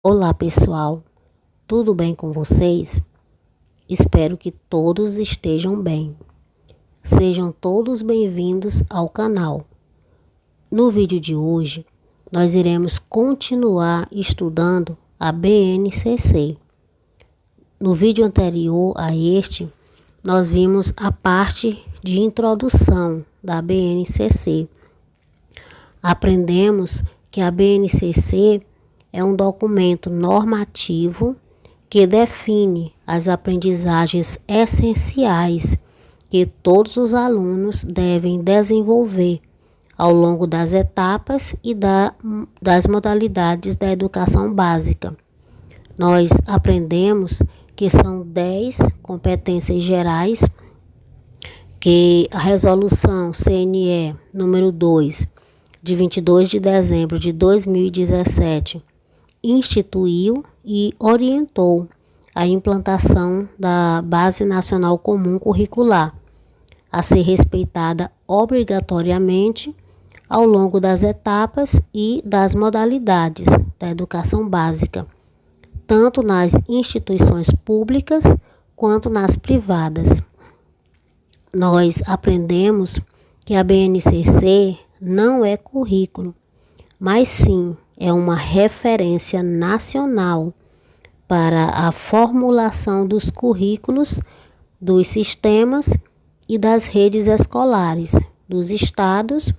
Olá pessoal, tudo bem com vocês? Espero que todos estejam bem. Sejam todos bem-vindos ao canal. No vídeo de hoje, nós iremos continuar estudando a BNCC. No vídeo anterior a este, nós vimos a parte de introdução da BNCC. Aprendemos que a BNCC é um documento normativo que define as aprendizagens essenciais que todos os alunos devem desenvolver ao longo das etapas e das modalidades da educação básica. Nós aprendemos que são 10 competências gerais que a Resolução CNE número 2, de 22 de dezembro de 2017, instituiu e orientou a implantação da Base Nacional Comum Curricular, a ser respeitada obrigatoriamente ao longo das etapas e das modalidades da educação básica, tanto nas instituições públicas quanto nas privadas. Nós aprendemos que a BNCC não é currículo, mas sim é uma referência nacional para a formulação dos currículos dos sistemas e das redes escolares dos estados,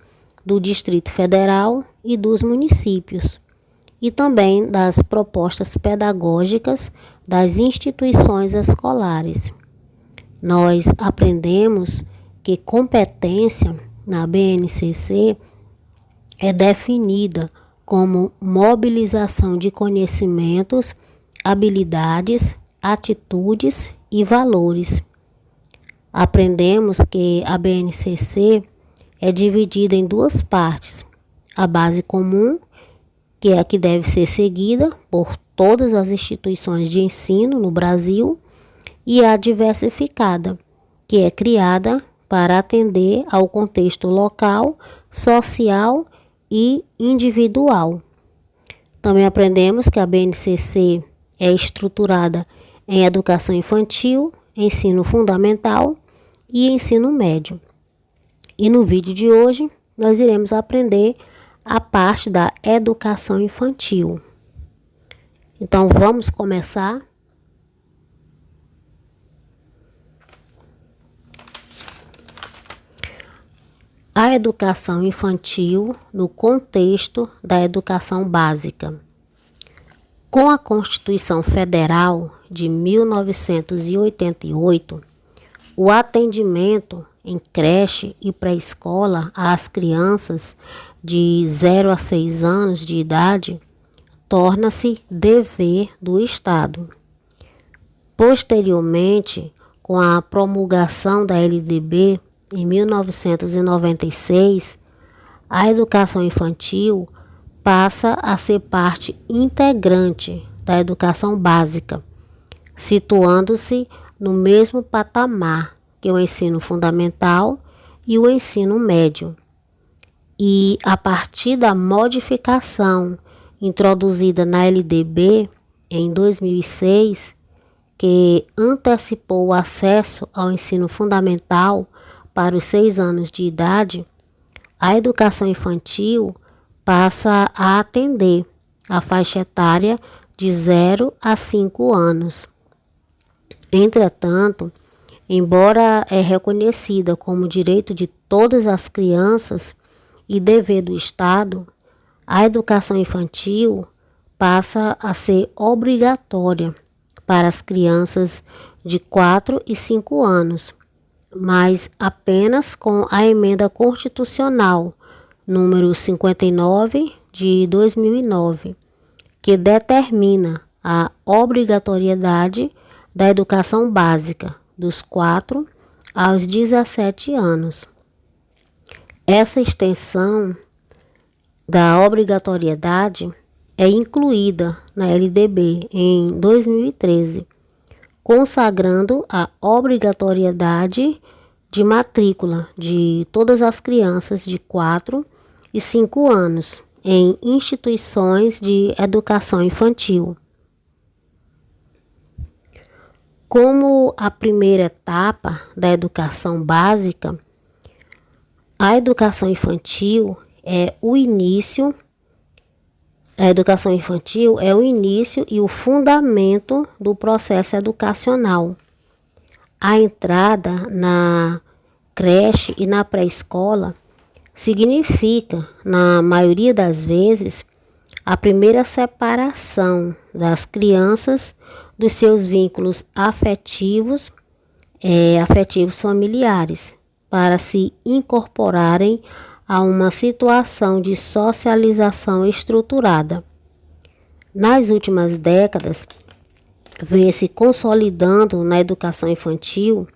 do Distrito Federal e dos municípios, e também das propostas pedagógicas das instituições escolares. Nós aprendemos que competência na BNCC é definida como mobilização de conhecimentos, habilidades, atitudes e valores. Aprendemos que a BNCC é dividida em duas partes: a base comum, que é a que deve ser seguida por todas as instituições de ensino no Brasil, e a diversificada, que é criada para atender ao contexto local, social e individual. Também aprendemos que a BNCC é estruturada em educação infantil, ensino fundamental e ensino médio. E no vídeo de hoje, nós iremos aprender a parte da educação infantil. Então, vamos começar? A educação infantil no contexto da educação básica. Com a Constituição Federal de 1988, o atendimento em creche e pré-escola às crianças de 0 a 6 anos de idade torna-se dever do Estado. Posteriormente, com a promulgação da LDB, em 1996, a educação infantil passa a ser parte integrante da educação básica, situando-se no mesmo patamar que o ensino fundamental e o ensino médio. E a partir da modificação introduzida na LDB em 2006, que antecipou o acesso ao ensino fundamental para os 6 anos de idade, a educação infantil passa a atender a faixa etária de 0 a 5 anos. Entretanto, embora é reconhecida como direito de todas as crianças e dever do Estado, a educação infantil passa a ser obrigatória para as crianças de 4 e 5 anos, mas apenas com a emenda constitucional número 59 de 2009, que determina a obrigatoriedade da educação básica dos 4 aos 17 anos. Essa extensão da obrigatoriedade é incluída na LDB em 2013, consagrando a obrigatoriedade de matrícula de todas as crianças de 4 e 5 anos em instituições de educação infantil. Como a primeira etapa da educação básica, a educação infantil é o início. A educação infantil é o início e o fundamento do processo educacional. A entrada na creche e na pré-escola significa, na maioria das vezes, a primeira separação das crianças dos seus vínculos afetivos familiares, para se incorporarem a uma situação de socialização estruturada. Nas últimas décadas, vem se consolidando na educação infantil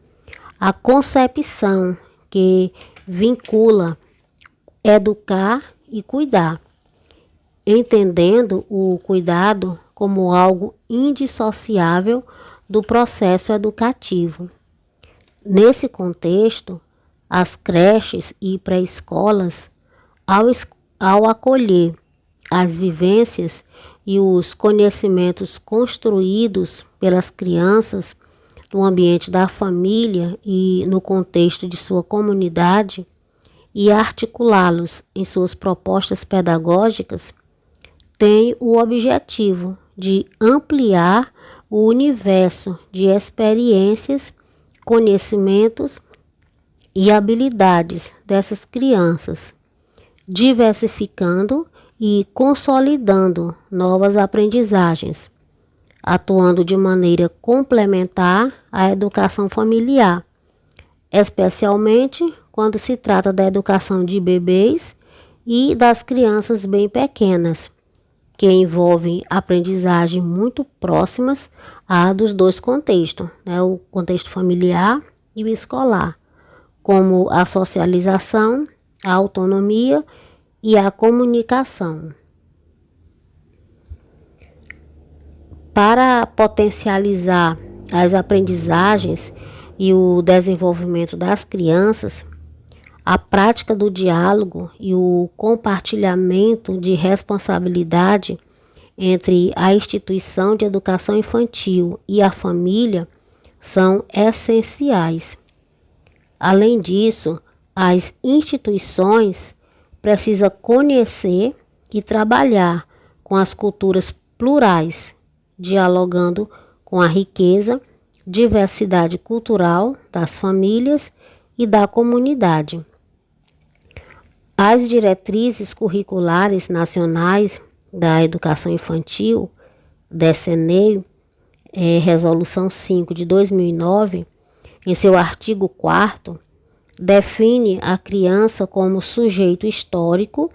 a concepção que vincula educar e cuidar, entendendo o cuidado como algo indissociável do processo educativo. Nesse contexto, as creches e pré-escolas, ao acolher as vivências e os conhecimentos construídos pelas crianças no ambiente da família e no contexto de sua comunidade, e articulá-los em suas propostas pedagógicas, tem o objetivo de ampliar o universo de experiências, conhecimentos e habilidades dessas crianças, diversificando e consolidando novas aprendizagens, atuando de maneira complementar à educação familiar, especialmente quando se trata da educação de bebês e das crianças bem pequenas, que envolvem aprendizagem muito próximas à dos dois contextos, o contexto familiar e o escolar, como a socialização, a autonomia e a comunicação. Para potencializar as aprendizagens e o desenvolvimento das crianças, a prática do diálogo e o compartilhamento de responsabilidade entre a instituição de educação infantil e a família são essenciais. Além disso, as instituições precisam conhecer e trabalhar com as culturas plurais, dialogando com a riqueza, diversidade cultural das famílias e da comunidade. As diretrizes curriculares nacionais da educação infantil, DECENEI, Resolução 5 de 2009, em seu artigo 4º, define a criança como sujeito histórico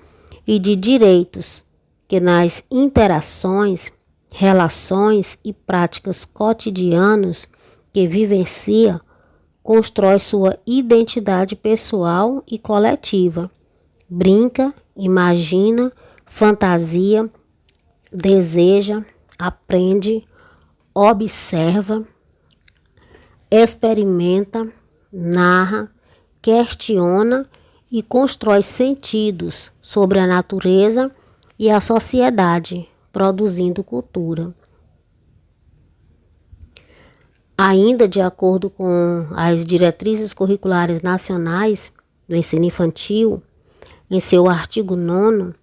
e de direitos, que nas interações, relações e práticas cotidianas que vivencia, constrói sua identidade pessoal e coletiva, brinca, imagina, fantasia, deseja, aprende, observa, experimenta, narra, questiona e constrói sentidos sobre a natureza e a sociedade, produzindo cultura. Ainda de acordo com as diretrizes curriculares nacionais do ensino infantil, em seu artigo 9º,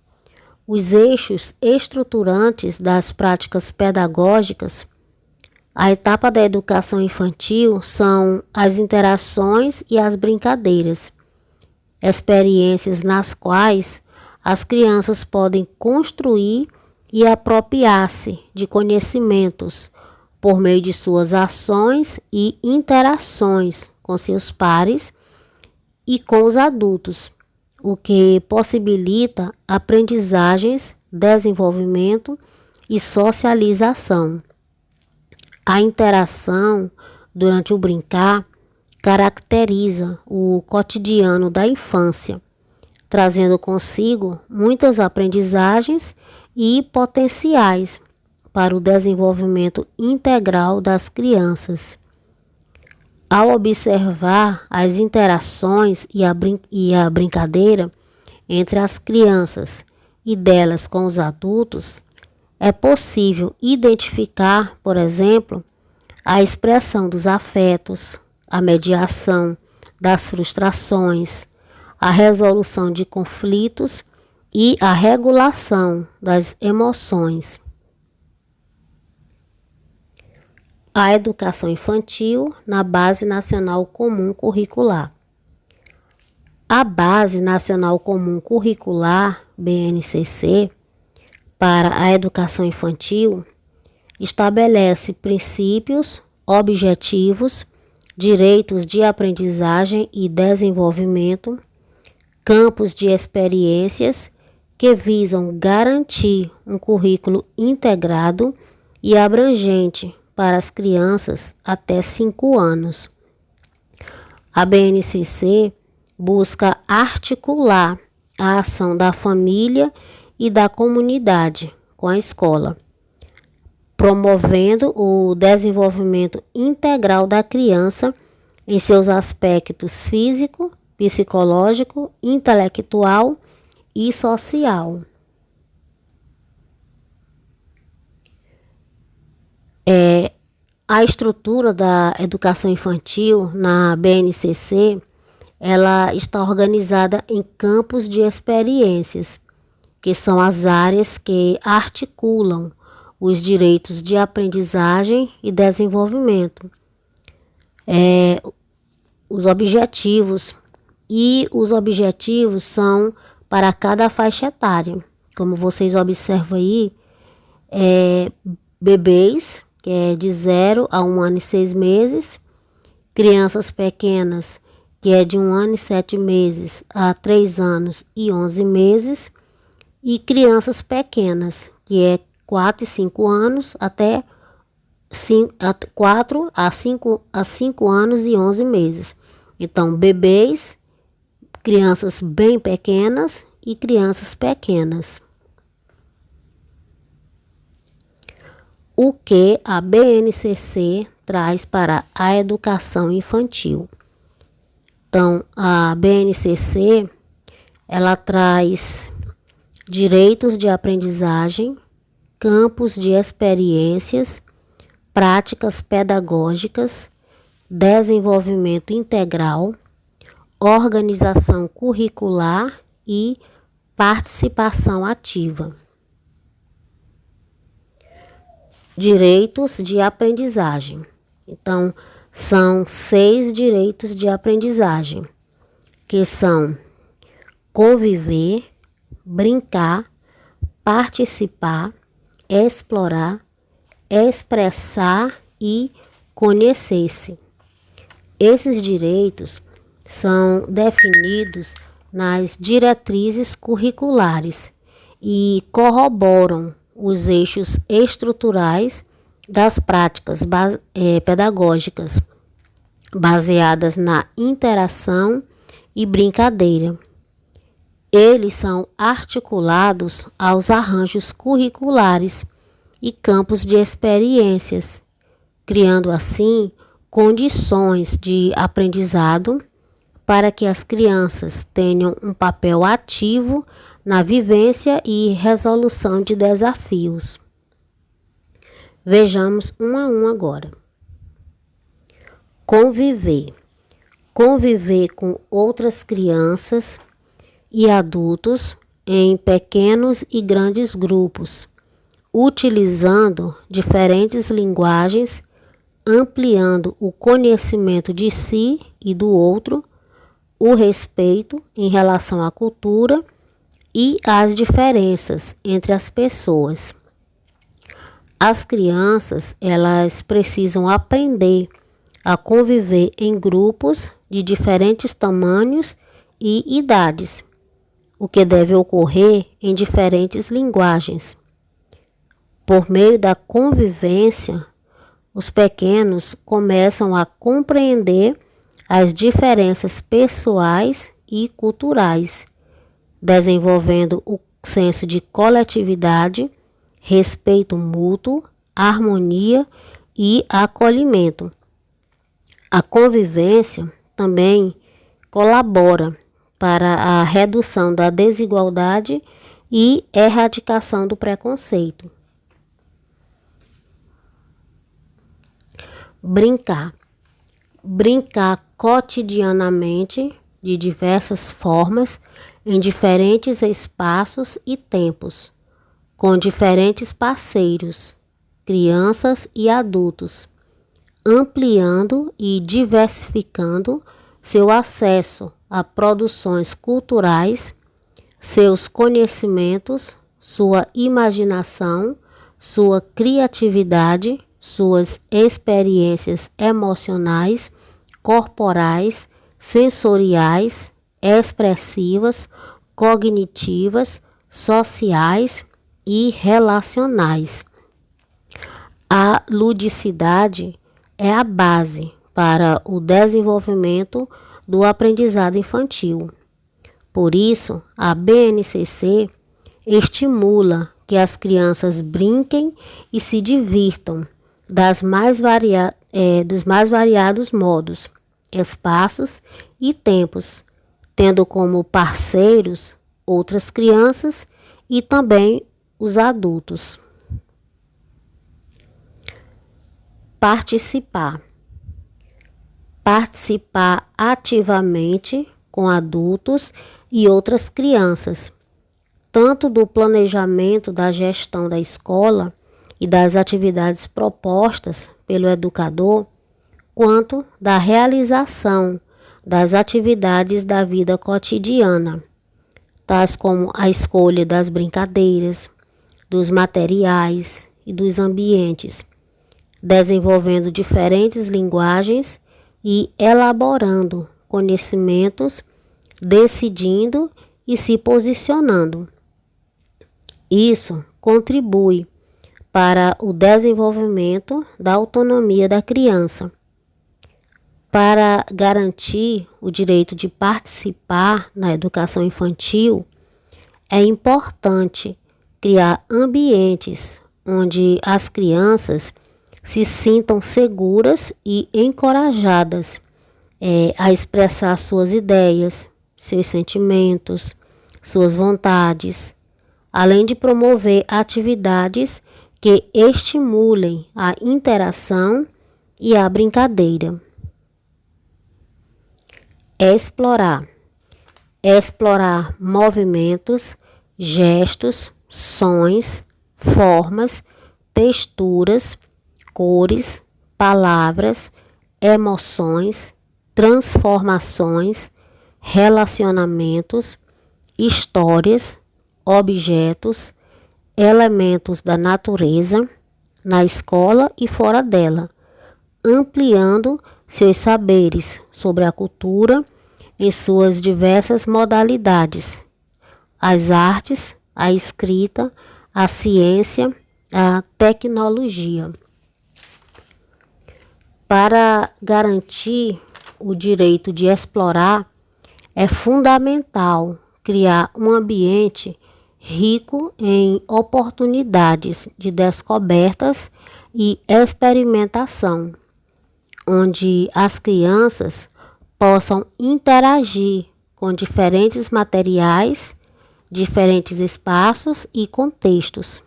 os eixos estruturantes das práticas pedagógicas, a etapa da educação infantil são as interações e as brincadeiras, experiências nas quais as crianças podem construir e apropriar-se de conhecimentos por meio de suas ações e interações com seus pares e com os adultos, o que possibilita aprendizagens, desenvolvimento e socialização. A interação durante o brincar caracteriza o cotidiano da infância, trazendo consigo muitas aprendizagens e potenciais para o desenvolvimento integral das crianças. Ao observar as interações e a brincadeira entre as crianças e delas com os adultos, é possível identificar, por exemplo, a expressão dos afetos, a mediação das frustrações, a resolução de conflitos e a regulação das emoções. A educação infantil na Base Nacional Comum Curricular. A Base Nacional Comum Curricular, BNCC, para a educação infantil, estabelece princípios, objetivos, direitos de aprendizagem e desenvolvimento, campos de experiências que visam garantir um currículo integrado e abrangente para as crianças até 5 anos. A BNCC busca articular a ação da família e da comunidade com a escola, promovendo o desenvolvimento integral da criança em seus aspectos físico, psicológico, intelectual e social. A estrutura da educação infantil na BNCC, ela está organizada em campos de experiências, que são as áreas que articulam os direitos de aprendizagem e desenvolvimento, os objetivos são para cada faixa etária. Como vocês observam aí, bebês, que é de 0 a 1 ano e 6 meses, crianças pequenas, que é de 1 ano e 7 meses a 3 anos e 11 meses, e crianças pequenas, que é 4 e 5 anos até 4 a 5 anos e 11 meses. Então, bebês, crianças bem pequenas e crianças pequenas. O que a BNCC traz para a educação infantil? Então, a BNCC, ela traz direitos de aprendizagem, campos de experiências, práticas pedagógicas, desenvolvimento integral, organização curricular e participação ativa. Direitos de aprendizagem. Então, são 6 direitos de aprendizagem, que são conviver, brincar, participar, explorar, expressar e conhecer-se. Esses direitos são definidos nas diretrizes curriculares e corroboram os eixos estruturais das práticas pedagógicas, baseadas na interação e brincadeira. Eles são articulados aos arranjos curriculares e campos de experiências, criando assim condições de aprendizado para que as crianças tenham um papel ativo na vivência e resolução de desafios. Vejamos um a um agora. Conviver. Conviver com outras crianças e adultos em pequenos e grandes grupos, utilizando diferentes linguagens, ampliando o conhecimento de si e do outro, o respeito em relação à cultura e às diferenças entre as pessoas. As crianças, elas precisam aprender a conviver em grupos de diferentes tamanhos e idades, o que deve ocorrer em diferentes linguagens. Por meio da convivência, os pequenos começam a compreender as diferenças pessoais e culturais, desenvolvendo o senso de coletividade, respeito mútuo, harmonia e acolhimento. A convivência também colabora para a redução da desigualdade e erradicação do preconceito. Brincar. Brincar cotidianamente, de diversas formas, em diferentes espaços e tempos, com diferentes parceiros, crianças e adultos, ampliando e diversificando seu acesso a produções culturais, seus conhecimentos, sua imaginação, sua criatividade, suas experiências emocionais, corporais, sensoriais, expressivas, cognitivas, sociais e relacionais. A ludicidade é a base para o desenvolvimento do aprendizado infantil. Por isso, a BNCC estimula que as crianças brinquem e se divirtam dos mais variados modos, espaços e tempos, tendo como parceiros outras crianças e também os adultos. Participar. Participar ativamente com adultos e outras crianças, tanto do planejamento da gestão da escola e das atividades propostas pelo educador, quanto da realização das atividades da vida cotidiana, tais como a escolha das brincadeiras, dos materiais e dos ambientes, desenvolvendo diferentes linguagens e elaborando conhecimentos, decidindo e se posicionando. Isso contribui para o desenvolvimento da autonomia da criança. Para garantir o direito de participar na educação infantil, é importante criar ambientes onde as crianças se sintam seguras e encorajadas a expressar suas ideias, seus sentimentos, suas vontades, além de promover atividades que estimulem a interação e a brincadeira. Explorar. Explorar movimentos, gestos, sons, formas, texturas, cores, palavras, emoções, transformações, relacionamentos, histórias, objetos, elementos da natureza, na escola e fora dela, ampliando seus saberes sobre a cultura em suas diversas modalidades, as artes, a escrita, a ciência, a tecnologia. Para garantir o direito de explorar, é fundamental criar um ambiente rico em oportunidades de descobertas e experimentação, onde as crianças possam interagir com diferentes materiais, diferentes espaços e contextos.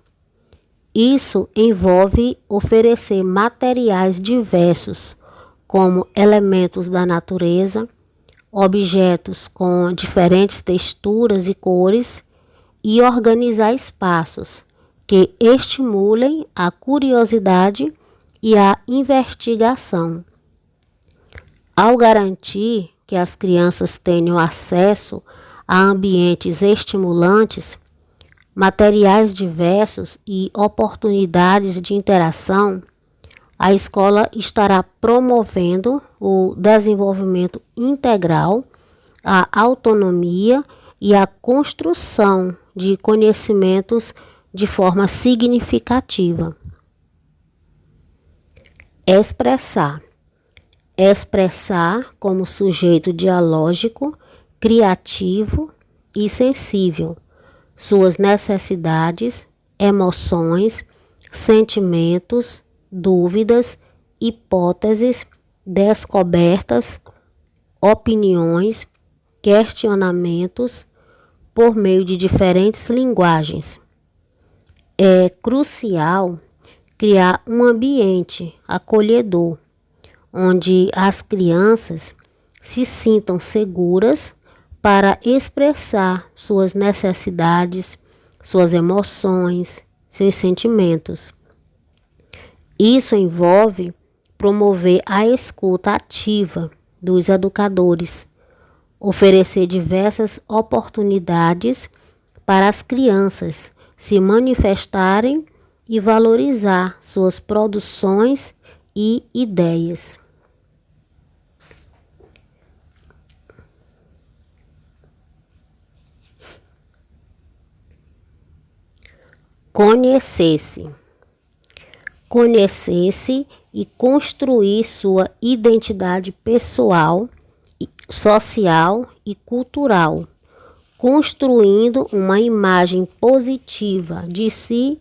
Isso envolve oferecer materiais diversos, como elementos da natureza, objetos com diferentes texturas e cores, e organizar espaços que estimulem a curiosidade e a investigação. Ao garantir que as crianças tenham acesso a ambientes estimulantes, materiais diversos e oportunidades de interação, a escola estará promovendo o desenvolvimento integral, a autonomia e a construção de conhecimentos de forma significativa. Expressar. Expressar como sujeito dialógico, criativo e sensível suas necessidades, emoções, sentimentos, dúvidas, hipóteses, descobertas, opiniões, questionamentos, por meio de diferentes linguagens. É crucial criar um ambiente acolhedor, onde as crianças se sintam seguras para expressar suas necessidades, suas emoções, seus sentimentos. Isso envolve promover a escuta ativa dos educadores, oferecer diversas oportunidades para as crianças se manifestarem e valorizar suas produções e ideias. Conhecer-se. Conhecer-se e construir sua identidade pessoal, social e cultural, construindo uma imagem positiva de si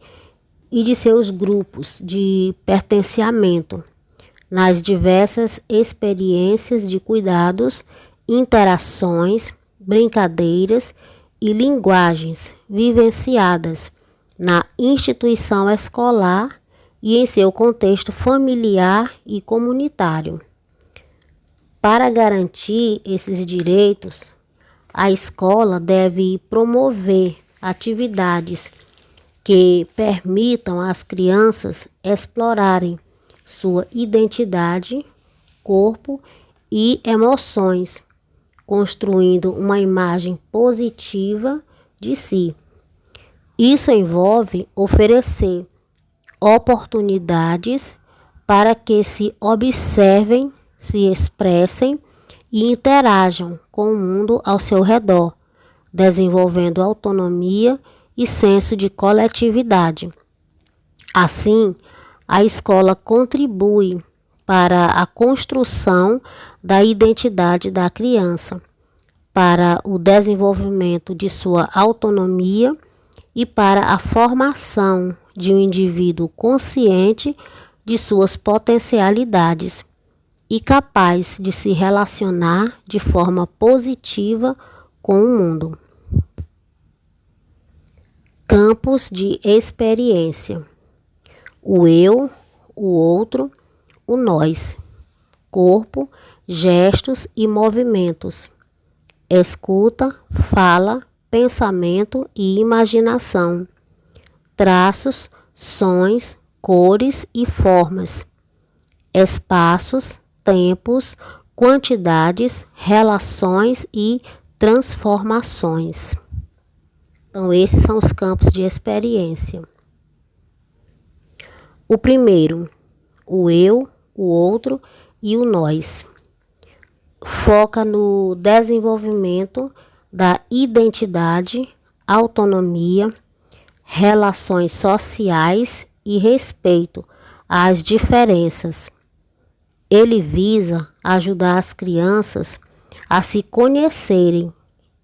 e de seus grupos de pertencimento, nas diversas experiências de cuidados, interações, brincadeiras e linguagens vivenciadas na instituição escolar e em seu contexto familiar e comunitário. Para garantir esses direitos, a escola deve promover atividades que permitam às crianças explorarem sua identidade, corpo e emoções, construindo uma imagem positiva de si. Isso envolve oferecer oportunidades para que se observem, se expressem e interajam com o mundo ao seu redor, desenvolvendo autonomia e senso de coletividade. Assim, a escola contribui para a construção da identidade da criança, para o desenvolvimento de sua autonomia e para a formação de um indivíduo consciente de suas potencialidades e capaz de se relacionar de forma positiva com o mundo. Campos de experiência: o eu, o outro, o nós, corpo, gestos e movimentos, escuta, fala, pensamento e imaginação, traços, sons, cores e formas, espaços, tempos, quantidades, relações e transformações. Então, esses são os campos de experiência. O primeiro, o eu, o outro e o nós. Foca no desenvolvimento da identidade, autonomia, relações sociais e respeito às diferenças. Ele visa ajudar as crianças a se conhecerem,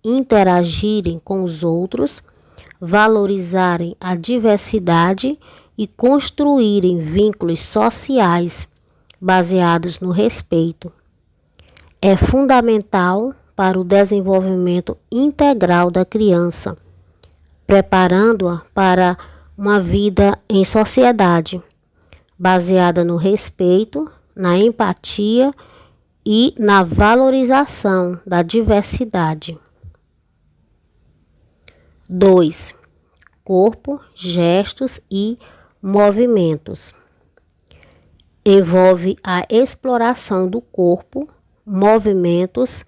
interagirem com os outros, valorizarem a diversidade e construírem vínculos sociais baseados no respeito. É fundamental para o desenvolvimento integral da criança, preparando-a para uma vida em sociedade, baseada no respeito, na empatia e na valorização da diversidade. 2. Corpo, gestos e movimentos. Envolve a exploração do corpo, movimentos,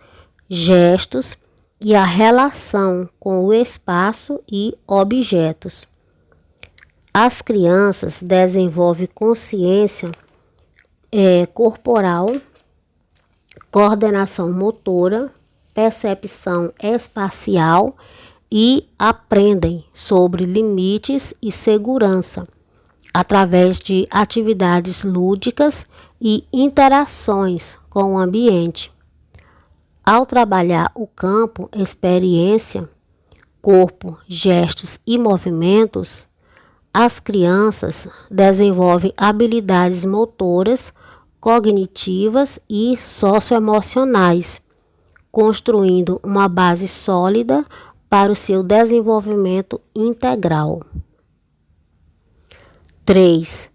gestos e a relação com o espaço e objetos. As crianças desenvolvem consciência corporal, coordenação motora, percepção espacial e aprendem sobre limites e segurança através de atividades lúdicas e interações com o ambiente. Ao trabalhar o campo experiência, corpo, gestos e movimentos, as crianças desenvolvem habilidades motoras, cognitivas e socioemocionais, construindo uma base sólida para o seu desenvolvimento integral. 3.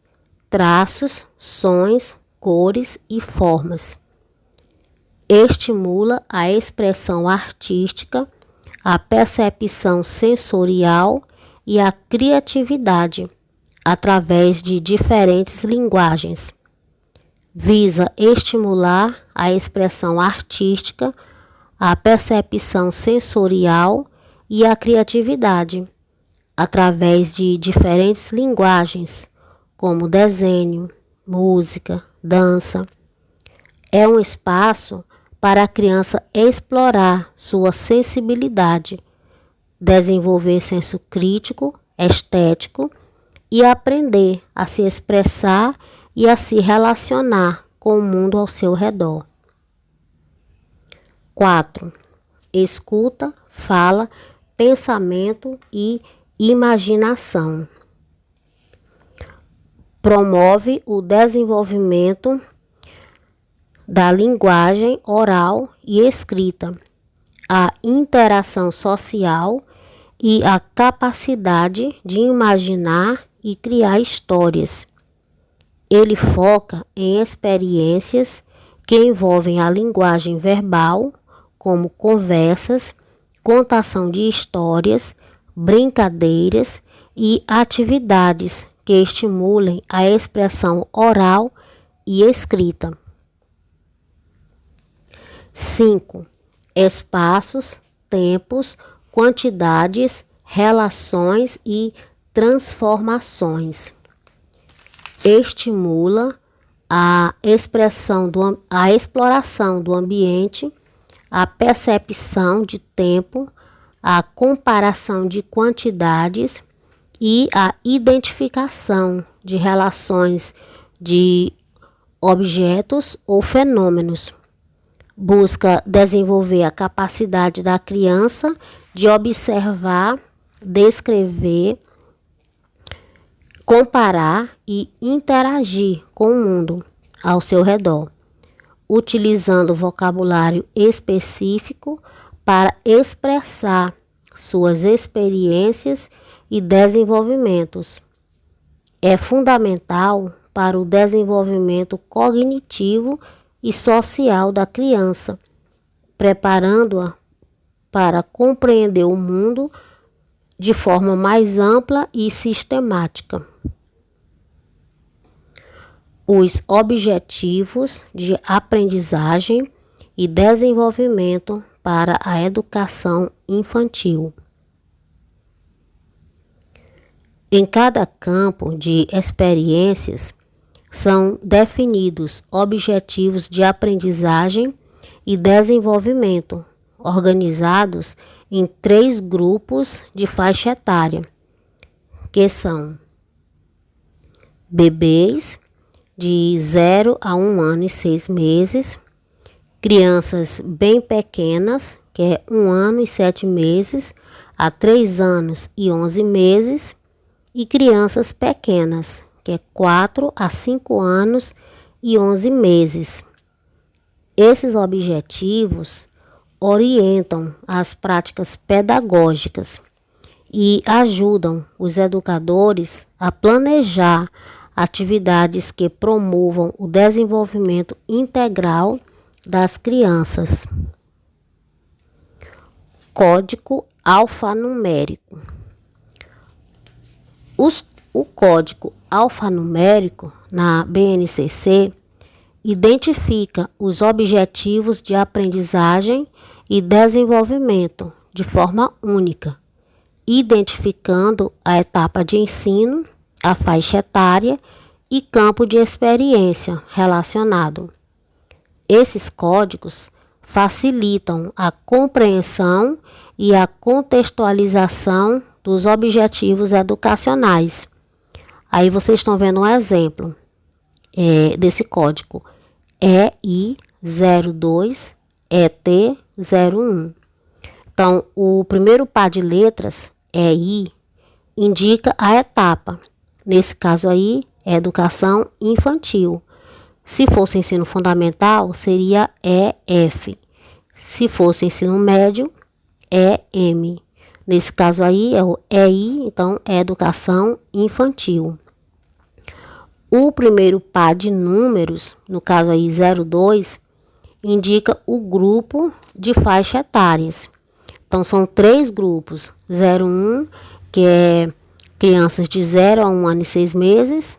Traços, sons, cores e formas. Estimula a expressão artística, a percepção sensorial e a criatividade através de diferentes linguagens. Visa estimular a expressão artística, a percepção sensorial e a criatividade através de diferentes linguagens, como desenho, música, dança. É um espaço para a criança explorar sua sensibilidade, desenvolver senso crítico, estético e aprender a se expressar e a se relacionar com o mundo ao seu redor. 4. Escuta, fala, pensamento e imaginação. Promove o desenvolvimento da linguagem oral e escrita, a interação social e a capacidade de imaginar e criar histórias. Ele foca em experiências que envolvem a linguagem verbal, como conversas, contação de histórias, brincadeiras e atividades que estimulem a expressão oral e escrita. 5. Espaços, tempos, quantidades, relações e transformações. Estimula a exploração do ambiente, a percepção de tempo, a comparação de quantidades e a identificação de relações de objetos ou fenômenos. Busca desenvolver a capacidade da criança de observar, descrever, comparar e interagir com o mundo ao seu redor, utilizando vocabulário específico para expressar suas experiências e desenvolvimentos. É fundamental para o desenvolvimento cognitivo e social da criança, preparando-a para compreender o mundo de forma mais ampla e sistemática. Os objetivos de aprendizagem e desenvolvimento para a educação infantil. Em cada campo de experiências, são definidos objetivos de aprendizagem e desenvolvimento, organizados em 3 grupos de faixa etária, que são bebês de 0 a 1 ano e 6 meses, crianças bem pequenas, que é 1 ano e 7 meses, a 3 anos e 11 meses, e crianças pequenas, que é 4 a 5 anos e 11 meses. Esses objetivos orientam as práticas pedagógicas e ajudam os educadores a planejar atividades que promovam o desenvolvimento integral das crianças. Código alfanumérico. O código alfanumérico na BNCC identifica os objetivos de aprendizagem e desenvolvimento de forma única, identificando a etapa de ensino, a faixa etária e campo de experiência relacionado. Esses códigos facilitam a compreensão e a contextualização dos objetivos educacionais. Aí vocês estão vendo um exemplo desse código. EI02, ET01. Então, o primeiro par de letras, EI, indica a etapa. Nesse caso aí, é educação infantil. Se fosse ensino fundamental, seria EF. Se fosse ensino médio, EM. Nesse caso aí é o EI, então é educação infantil. O primeiro par de números, no caso aí 02, indica o grupo de faixa etárias. Então são 3 grupos: 01, que é crianças de 0 a 1 ano e 6 meses,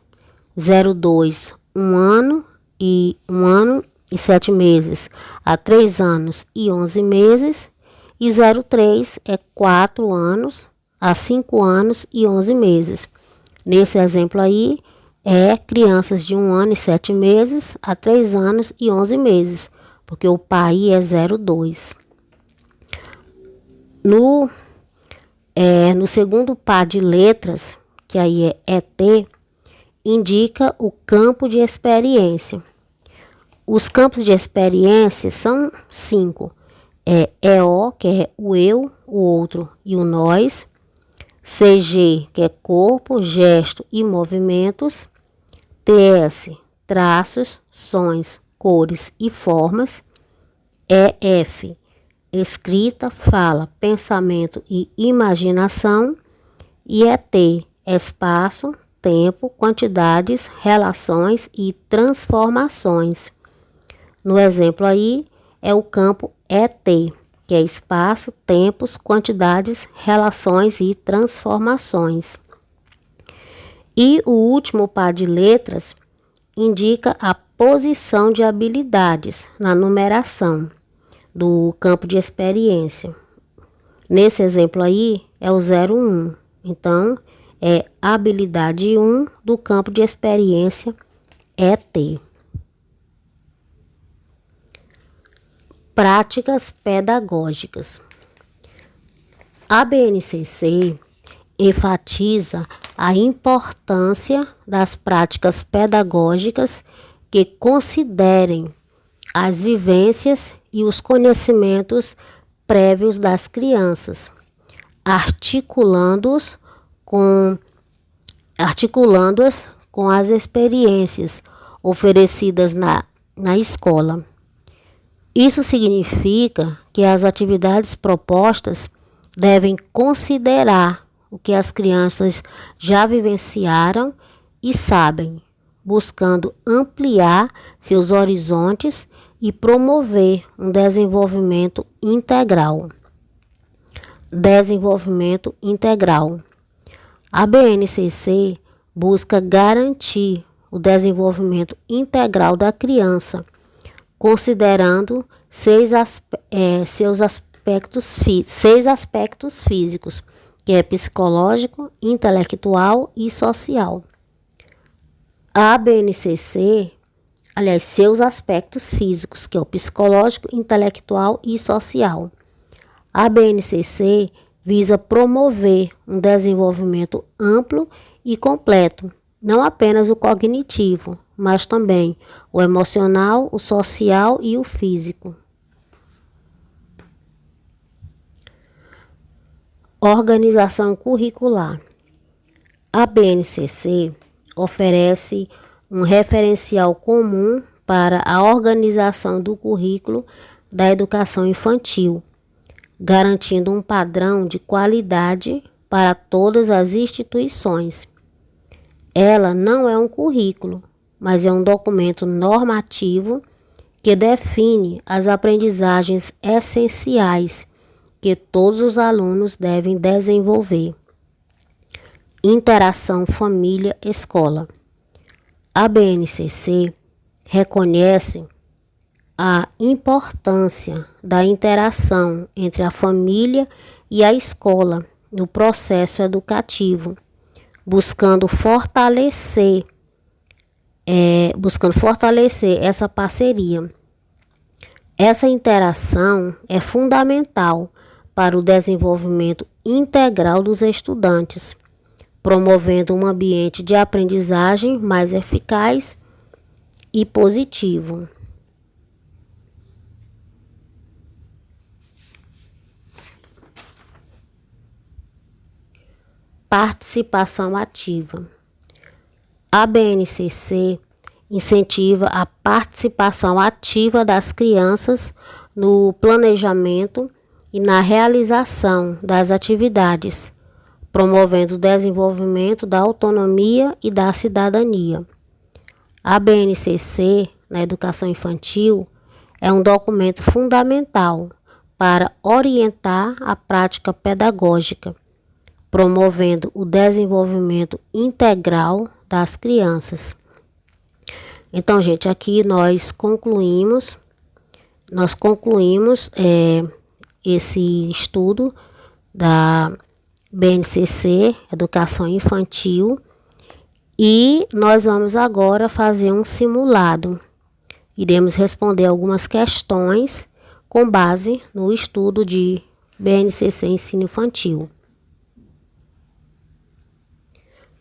02, 1 ano e 7 meses a 3 anos e 11 meses, e 03 é 4 anos a 5 anos e 11 meses. Nesse exemplo aí, é crianças de 1 ano e 7 meses a 3 anos e 11 meses, porque o pai é 02. No segundo par de letras, que aí é ET, indica o campo de experiência. Os campos de experiência são 5. EO, que é o eu, o outro e o nós. CG, que é corpo, gesto e movimentos. TS, traços, sons, cores e formas. EF, escrita, fala, pensamento e imaginação. E ET, espaço, tempo, quantidades, relações e transformações. No exemplo aí é o campo ET, que é espaço, tempos, quantidades, relações e transformações. E o último par de letras indica a posição de habilidades na numeração do campo de experiência. Nesse exemplo aí é o 01. Então, é habilidade 1 do campo de experiência ET. Práticas pedagógicas. A BNCC enfatiza a importância das práticas pedagógicas que considerem as vivências e os conhecimentos prévios das crianças, articulando-as com as experiências oferecidas na escola. Isso significa que as atividades propostas devem considerar o que as crianças já vivenciaram e sabem, buscando ampliar seus horizontes e promover um desenvolvimento integral. Desenvolvimento integral. A BNCC busca garantir o desenvolvimento integral da criança, considerando 6 aspectos físicos, que é psicológico, intelectual e social. A BNCC, seus aspectos físicos, que é o psicológico, intelectual e social. A BNCC visa promover um desenvolvimento amplo e completo, não apenas o cognitivo, mas também o emocional, o social e o físico. Organização curricular. A BNCC oferece um referencial comum para a organização do currículo da educação infantil, garantindo um padrão de qualidade para todas as instituições. Ela não é um currículo, mas é um documento normativo que define as aprendizagens essenciais que todos os alunos devem desenvolver. Interação família-escola. A BNCC reconhece a importância da interação entre a família e a escola no processo educativo, buscando fortalecer essa parceria. Essa interação é fundamental para o desenvolvimento integral dos estudantes, promovendo um ambiente de aprendizagem mais eficaz e positivo. Participação ativa. A BNCC incentiva a participação ativa das crianças no planejamento e na realização das atividades, promovendo o desenvolvimento da autonomia e da cidadania. A BNCC, na educação infantil, é um documento fundamental para orientar a prática pedagógica, promovendo o desenvolvimento integral das crianças. Então, gente, aqui nós concluímos esse estudo da BNCC, Educação Infantil, e nós vamos agora fazer um simulado. Iremos responder algumas questões com base no estudo de BNCC Ensino Infantil.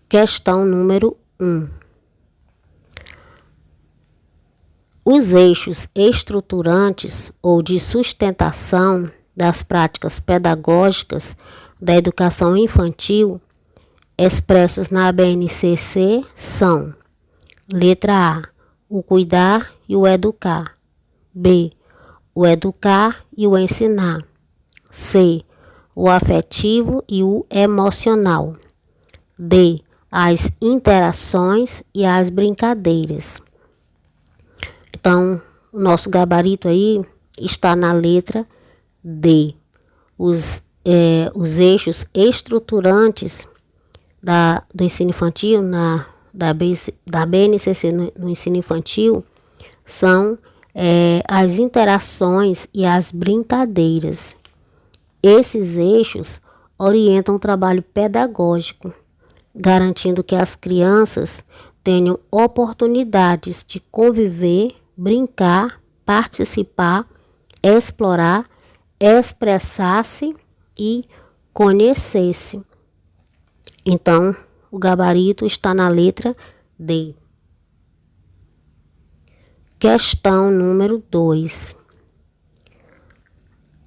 Questão número 1. Os eixos estruturantes ou de sustentação das práticas pedagógicas da educação infantil expressos na BNCC são: letra A, o cuidar e o educar. B, o educar e o ensinar. C, o afetivo e o emocional. D, as interações e as brincadeiras. Então, o nosso gabarito aí está na letra D. Os eixos estruturantes do ensino infantil, da BNCC no ensino infantil, são as interações e as brincadeiras. Esses eixos orientam o trabalho pedagógico, garantindo que as crianças tenham oportunidades de conviver, brincar, participar, explorar, expressar-se e conhecer-se. Então, o gabarito está na letra D. Questão número 2.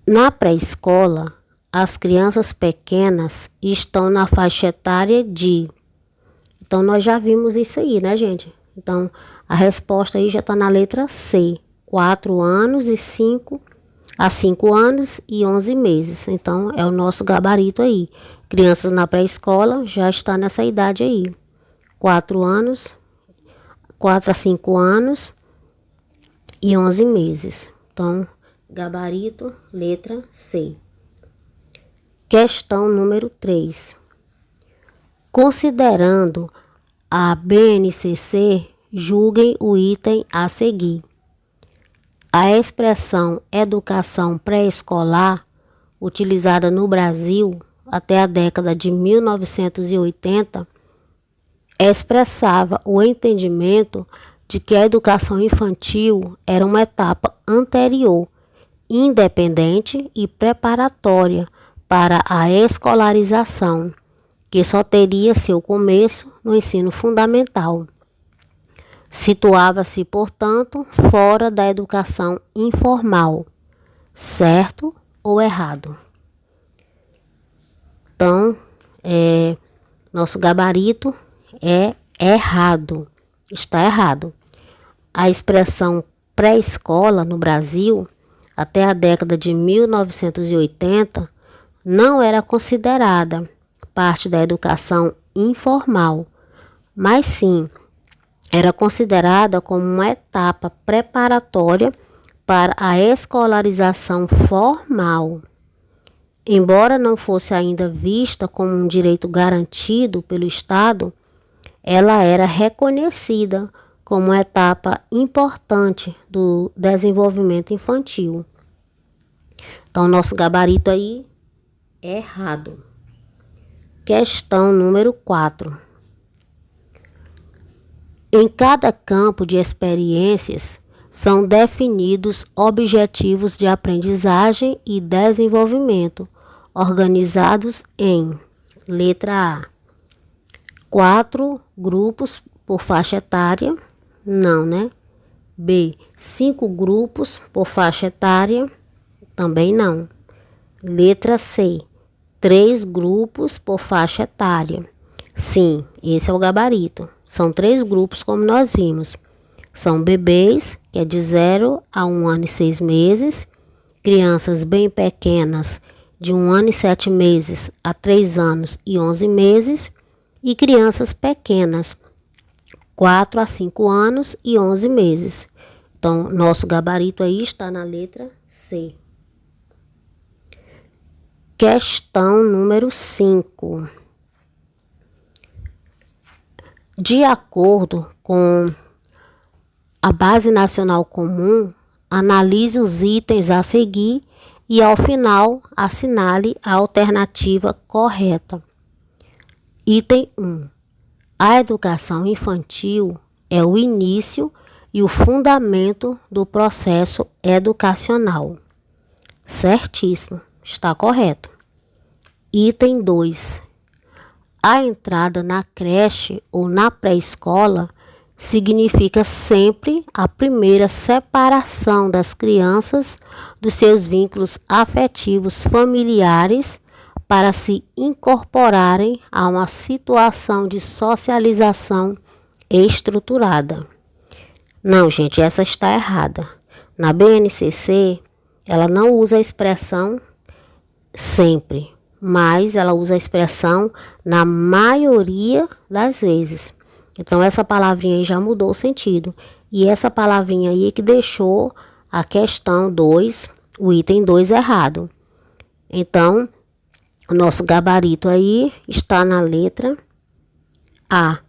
Na pré-escola, as crianças pequenas estão na faixa etária de... Então, nós já vimos isso aí, né, gente? Então, a resposta aí já está na letra C. 4 anos e 5 anos e 11 meses. Então, é o nosso gabarito aí. Crianças na pré-escola já está nessa idade aí. 4 a 5 anos e 11 meses. Então, gabarito, letra C. Questão número 3. Considerando a BNCC, julguem o item a seguir. A expressão educação pré-escolar, utilizada no Brasil até a década de 1980, expressava o entendimento de que a educação infantil era uma etapa anterior, independente e preparatória para a escolarização, que só teria seu começo no ensino fundamental. Situava-se, portanto, fora da educação informal. Certo ou errado? Então, nosso gabarito é errado. Está errado. A expressão pré-escola no Brasil, até a década de 1980, não era considerada parte da educação informal, mas sim era considerada como uma etapa preparatória para a escolarização formal. Embora não fosse ainda vista como um direito garantido pelo Estado, ela era reconhecida como uma etapa importante do desenvolvimento infantil. Então, nosso gabarito aí é errado. Questão número 4. Em cada campo de experiências, são definidos objetivos de aprendizagem e desenvolvimento, organizados em: letra A, 4 grupos por faixa etária, não, né? B, 5 grupos por faixa etária, também não. Letra C, 3 grupos por faixa etária. Sim, esse é o gabarito. São 3 grupos, como nós vimos. São bebês, que é de 0 a 1 ano e 6 meses. crianças bem pequenas, de 1 ano e 7 meses a 3 anos e 11 meses, e crianças pequenas, 4 a 5 anos e 11 meses. Então, nosso gabarito aí está na letra C. Questão número 5. De acordo com a Base Nacional Comum, analise os itens a seguir e, ao final, assinale a alternativa correta. Item 1. A educação infantil é o início e o fundamento do processo educacional. Certíssimo, está correto. Item 2. A entrada na creche ou na pré-escola significa sempre a primeira separação das crianças dos seus vínculos afetivos familiares para se incorporarem a uma situação de socialização estruturada. Não, gente, essa está errada. Na BNCC, ela não usa a expressão sempre, mas ela usa a expressão na maioria das vezes. Então, essa palavrinha aí já mudou o sentido. E essa palavrinha aí que deixou a questão 2, o item 2 errado. Então, o nosso gabarito aí está na letra A.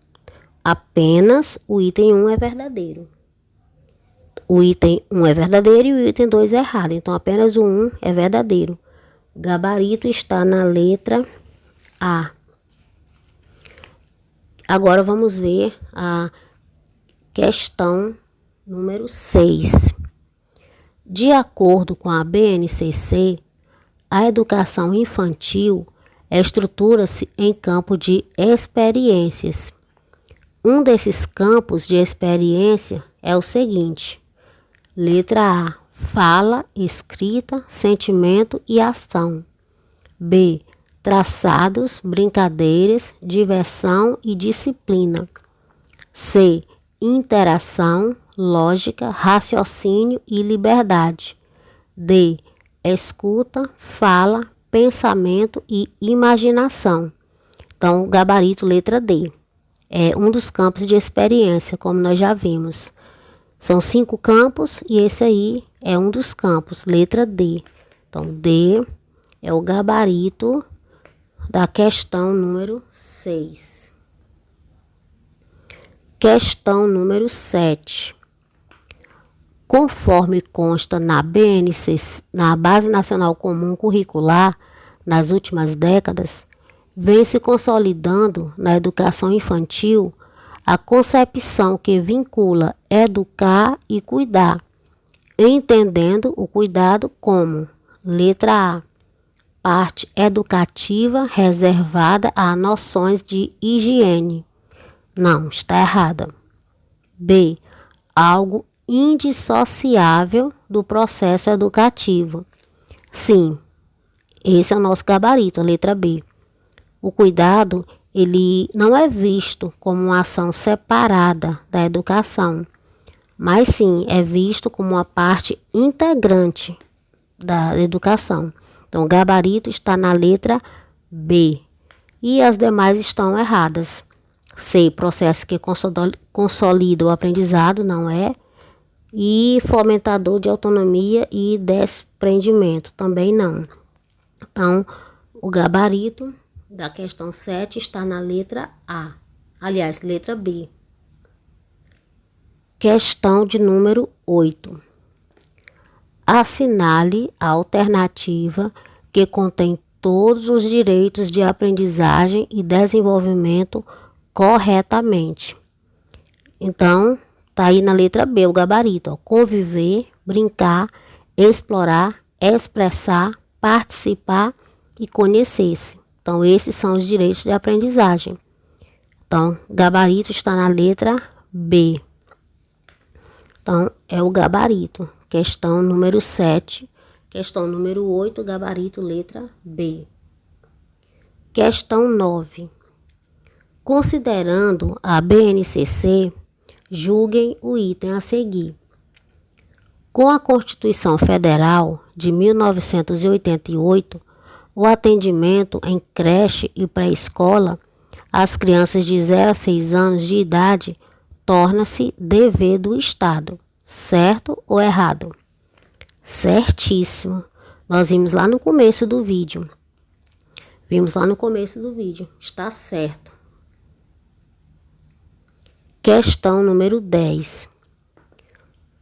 Apenas o item 1 é verdadeiro. O item 1 é verdadeiro e o item 2 é errado. Então, apenas o 1 é verdadeiro. O gabarito está na letra A. Agora vamos ver a questão número 6. De acordo com a BNCC, a educação infantil estrutura-se em campo de experiências. Um desses campos de experiência é o seguinte: letra A, fala, escrita, sentimento e ação. B, traçados, brincadeiras, diversão e disciplina. C, interação, lógica, raciocínio e liberdade. D, escuta, fala, pensamento e imaginação. Então, gabarito letra D. É um dos campos de experiência, como nós já vimos. São 5 campos e esse aí é um dos campos, letra D. Então, D é o gabarito da questão número 6. Questão número 7. Conforme consta na BNCC, na Base Nacional Comum Curricular, nas últimas décadas, vem se consolidando na educação infantil a concepção que vincula educar e cuidar, entendendo o cuidado como, letra A, parte educativa reservada a noções de higiene. Não, está errada. B, algo indissociável do processo educativo. Sim, esse é o nosso gabarito, a letra B. O cuidado, ele não é visto como uma ação separada da educação, mas sim é visto como uma parte integrante da educação. Então, o gabarito está na letra B e as demais estão erradas. C, processo que consolida o aprendizado, não é. E fomentador de autonomia e desprendimento, também não. Então, o gabarito da questão 7 está na letra A. Aliás, letra B. Questão de número 8. Assinale a alternativa que contém todos os direitos de aprendizagem e desenvolvimento corretamente. Então, tá aí na letra B, o gabarito, ó, conviver, brincar, explorar, expressar, participar e conhecer-se. Então, esses são os direitos de aprendizagem. Então, gabarito está na letra B. Então, é o gabarito. Questão número 7. Questão número 8, gabarito letra B. Questão 9. Considerando a BNCC, julguem o item a seguir. Com a Constituição Federal de 1988, o atendimento em creche e pré-escola às crianças de 0 a 6 anos de idade torna-se dever do Estado. Certo ou errado? Certíssimo. Nós vimos lá no começo do vídeo. Está certo. Questão número 10.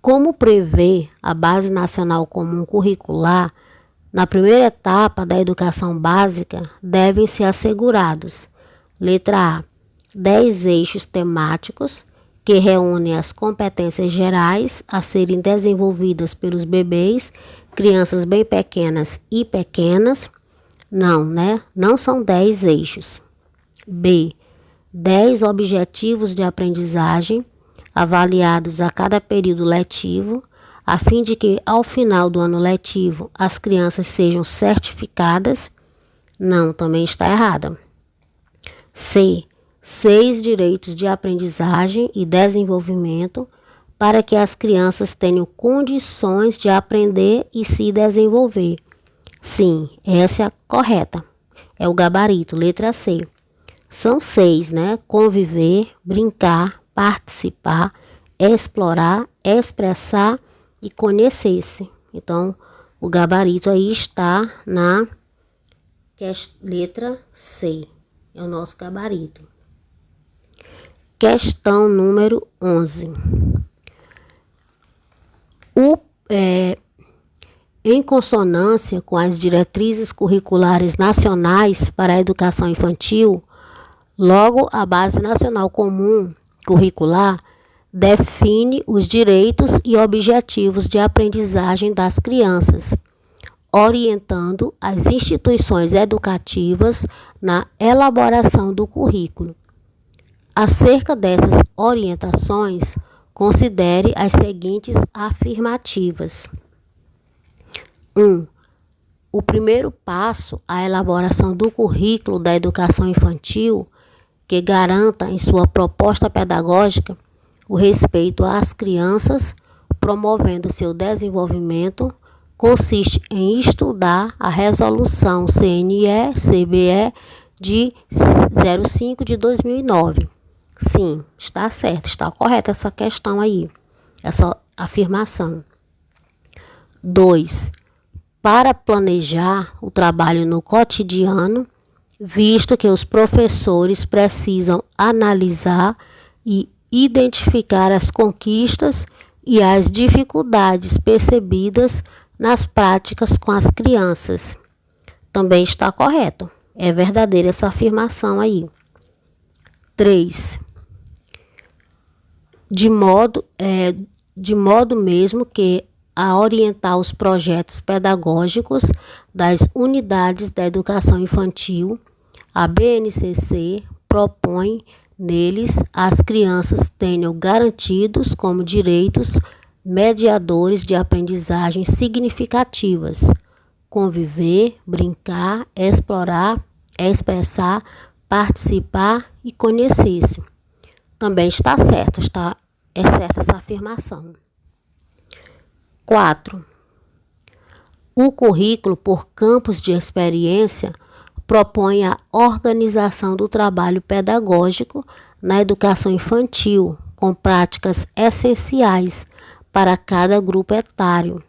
Como prevê a Base Nacional Comum Curricular, na primeira etapa da educação básica, devem ser assegurados: letra A, 10 eixos temáticos que reúnem as competências gerais a serem desenvolvidas pelos bebês, crianças bem pequenas e pequenas. Não, né? Não são 10 eixos. B, 10 objetivos de aprendizagem avaliados a cada período letivo, a fim de que, ao final do ano letivo, as crianças sejam certificadas. Não, também está errada. C, 6 direitos de aprendizagem e desenvolvimento para que as crianças tenham condições de aprender e se desenvolver. Sim, essa é a correta. É o gabarito, letra C. São 6, né? Conviver, brincar, participar, explorar, expressar e conhecer-se. Então, o gabarito aí está na letra C. É o nosso gabarito. Questão número 11. Em consonância com as diretrizes curriculares nacionais para a educação infantil, logo a Base Nacional Comum Curricular define os direitos e objetivos de aprendizagem das crianças, orientando as instituições educativas na elaboração do currículo. Acerca dessas orientações, considere as seguintes afirmativas. 1. O primeiro passo à elaboração do currículo da educação infantil, que garanta em sua proposta pedagógica o respeito às crianças, promovendo seu desenvolvimento, consiste em estudar a Resolução CNE-CBE de 05 de 2009. Sim, está certo, está correta essa questão aí, essa afirmação. 2. Para planejar o trabalho no cotidiano, visto que os professores precisam analisar e identificar as conquistas e as dificuldades percebidas nas práticas com as crianças. Também está correto. É verdadeira essa afirmação aí. 3. De modo mesmo que a orientar os projetos pedagógicos das unidades da educação infantil, a BNCC propõe neles as crianças tenham garantidos como direitos mediadores de aprendizagem significativas: conviver, brincar, explorar, expressar, participar e conhecer-se. Também está certo, é certa essa afirmação. 4. O currículo por campos de experiência propõe a organização do trabalho pedagógico na educação infantil, com práticas essenciais para cada grupo etário,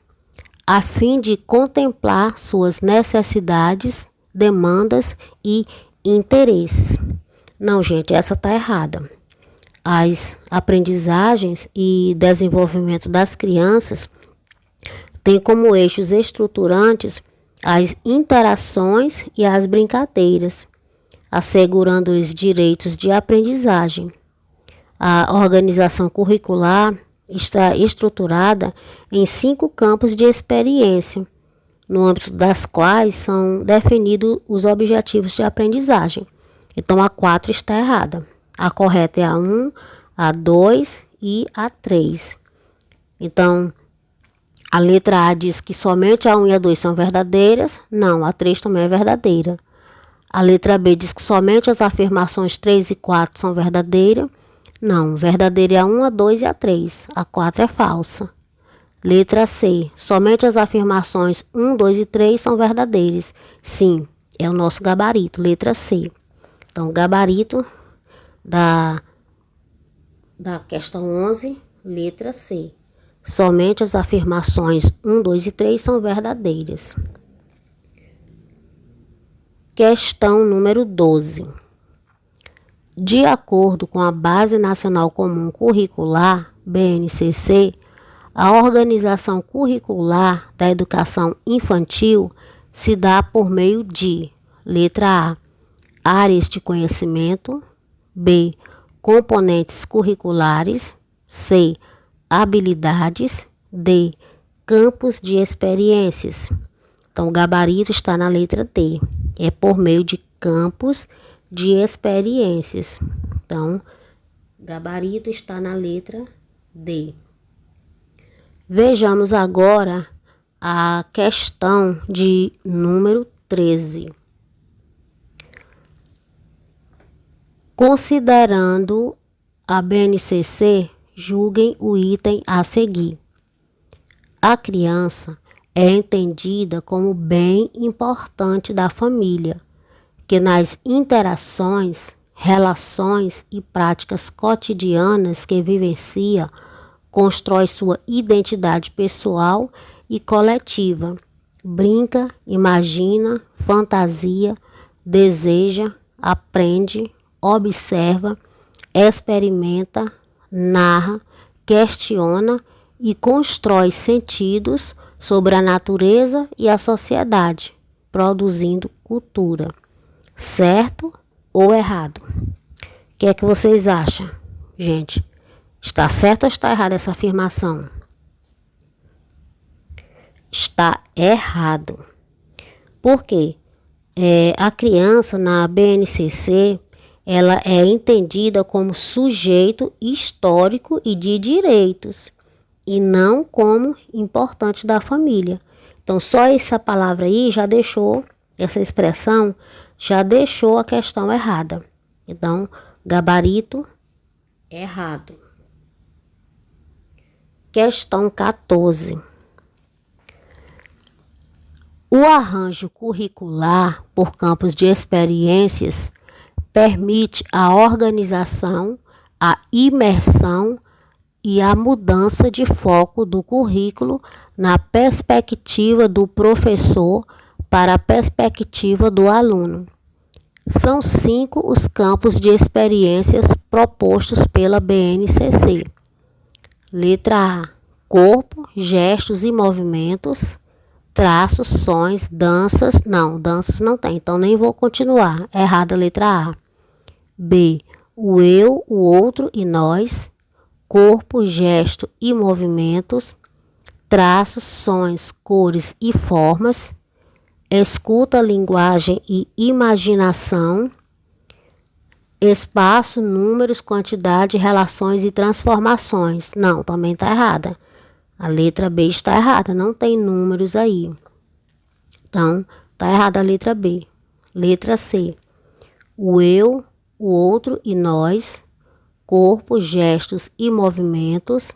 a fim de contemplar suas necessidades, demandas e interesses. Não, gente, essa está errada. As aprendizagens e desenvolvimento das crianças têm como eixos estruturantes as interações e as brincadeiras, assegurando-lhes direitos de aprendizagem. A organização curricular está estruturada em 5 campos de experiência, no âmbito das quais são definidos os objetivos de aprendizagem. Então, a 4 está errada. A correta é a 1, a 2 e a 3. Então, a letra A diz que somente a 1 e a 2 são verdadeiras. Não, a 3 também é verdadeira. A letra B diz que somente as afirmações 3 e 4 são verdadeiras. Não, verdadeira é a 1, a 2 e a 3. A 4 é falsa. Letra C. Somente as afirmações 1, 2 e 3 são verdadeiras. Sim, é o nosso gabarito. Letra C. Então, o gabarito da questão 11, letra C. Somente as afirmações 1, 2 e 3 são verdadeiras. Questão número 12. De acordo com a Base Nacional Comum Curricular, BNCC, a organização curricular da educação infantil se dá por meio de: letra A, áreas de conhecimento, B, componentes curriculares, C, habilidades, D, campos de experiências. Então, o gabarito está na letra D, é por meio de campos de experiências. Então, gabarito está na letra D. Vejamos agora a questão de número 13. Considerando a BNCC, julguem o item a seguir. A criança é entendida como bem importante da família, que nas interações, relações e práticas cotidianas que vivencia, constrói sua identidade pessoal e coletiva, brinca, imagina, fantasia, deseja, aprende, observa, experimenta, narra, questiona e constrói sentidos sobre a natureza e a sociedade, produzindo cultura. Certo ou errado? O que é que vocês acham, gente? Está certo ou está errada essa afirmação? Está errado. Por quê? A criança na BNCC, ela é entendida como sujeito histórico e de direitos, e não como importante da família. Então, só essa palavra aí já deixou, essa expressão já deixou a questão errada. Então, gabarito errado. Questão 14. O arranjo curricular por campos de experiências permite a organização, a imersão e a mudança de foco do currículo na perspectiva do professor para a perspectiva do aluno. São 5 os campos de experiências propostos pela BNCC. Letra A, corpo, gestos e movimentos, traços, sons, danças. Não, danças não tem, então nem vou continuar. Errada a letra A. B, o eu, o outro e nós, corpo, gesto e movimentos, traços, sons, cores e formas, escuta, linguagem e imaginação, espaço, números, quantidade, relações e transformações. Não, também está errada. A letra B está errada, não tem números aí. Então, está errada a letra B. Letra C. O eu, o outro e nós, corpo, gestos e movimentos,